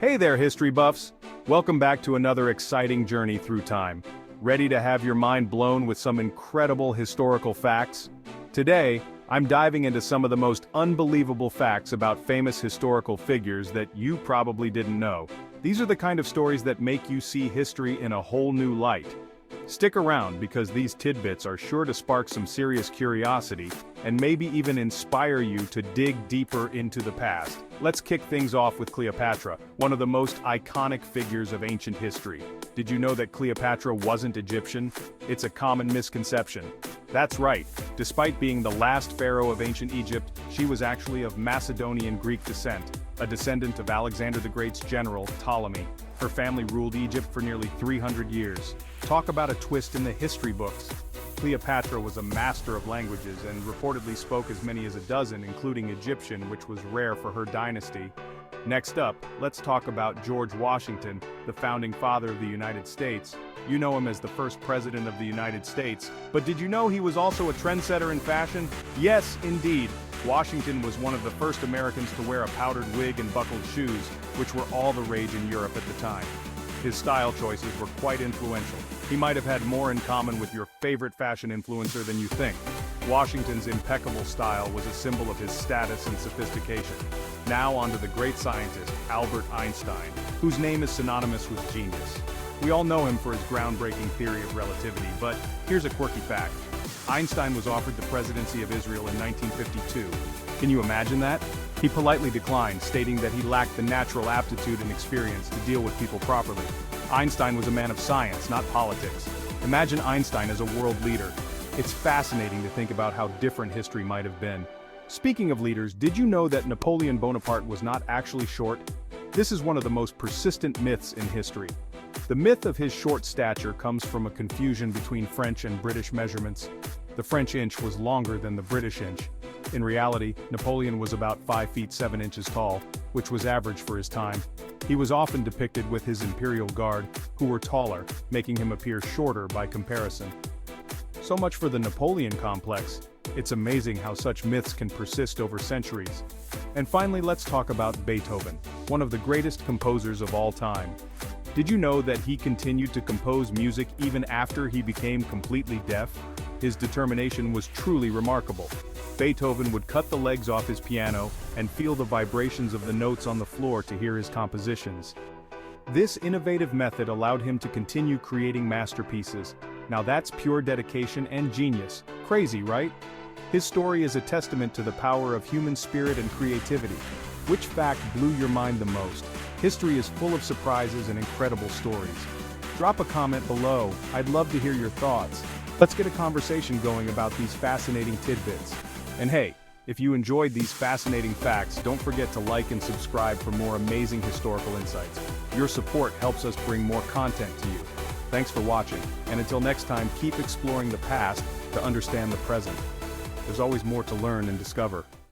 Hey there, history buffs! Welcome back to another exciting journey through time. Ready to have your mind blown with some incredible historical facts? Today, I'm diving into some of the most unbelievable facts about famous historical figures that you probably didn't know. These are the kind of stories that make you see history in a whole new light. Stick around because these tidbits are sure to spark some serious curiosity and maybe even inspire you to dig deeper into the past. Let's kick things off with Cleopatra, one of the most iconic figures of ancient history. Did you know that Cleopatra wasn't Egyptian? It's a common misconception. That's right, despite being the last pharaoh of ancient Egypt, she was actually of Macedonian Greek descent, a descendant of Alexander the Great's general, Ptolemy. Her family ruled Egypt for nearly 300 years. Talk about a twist in the history books. Cleopatra was a master of languages and reportedly spoke as many as a dozen, including Egyptian, which was rare for her dynasty. Next up, let's talk about George Washington, the founding father of the United States. You know him as the first president of the United States, but did you know he was also a trendsetter in fashion? Yes, indeed. Washington was one of the first Americans to wear a powdered wig and buckled shoes, which were all the rage in Europe at the time. His style choices were quite influential. He might have had more in common with your favorite fashion influencer than you think. Washington's impeccable style was a symbol of his status and sophistication. Now onto the great scientist, Albert Einstein, whose name is synonymous with genius. We all know him for his groundbreaking theory of relativity, but here's a quirky fact. Einstein was offered the presidency of Israel in 1952. Can you imagine that? He politely declined, stating that he lacked the natural aptitude and experience to deal with people properly. Einstein was a man of science, not politics. Imagine Einstein as a world leader. It's fascinating to think about how different history might have been. Speaking of leaders, did you know that Napoleon Bonaparte was not actually short? This is one of the most persistent myths in history. The myth of his short stature comes from a confusion between French and British measurements. The French inch was longer than the British inch. In reality, Napoleon was about 5 feet 7 inches tall, which was average for his time. He was often depicted with his imperial guard, who were taller, making him appear shorter by comparison. So much for the Napoleon complex. It's amazing how such myths can persist over centuries. And finally, let's talk about Beethoven, one of the greatest composers of all time. Did you know that he continued to compose music even after he became completely deaf? His determination was truly remarkable. Beethoven would cut the legs off his piano and feel the vibrations of the notes on the floor to hear his compositions. This innovative method allowed him to continue creating masterpieces. Now that's pure dedication and genius. Crazy, right? His story is a testament to the power of human spirit and creativity. Which fact blew your mind the most? History is full of surprises and incredible stories. Drop a comment below. I'd love to hear your thoughts. Let's get a conversation going about these fascinating tidbits. And hey, if you enjoyed these fascinating facts, don't forget to like and subscribe for more amazing historical insights. Your support helps us bring more content to you. Thanks for watching, and until next time, keep exploring the past to understand the present. There's always more to learn and discover.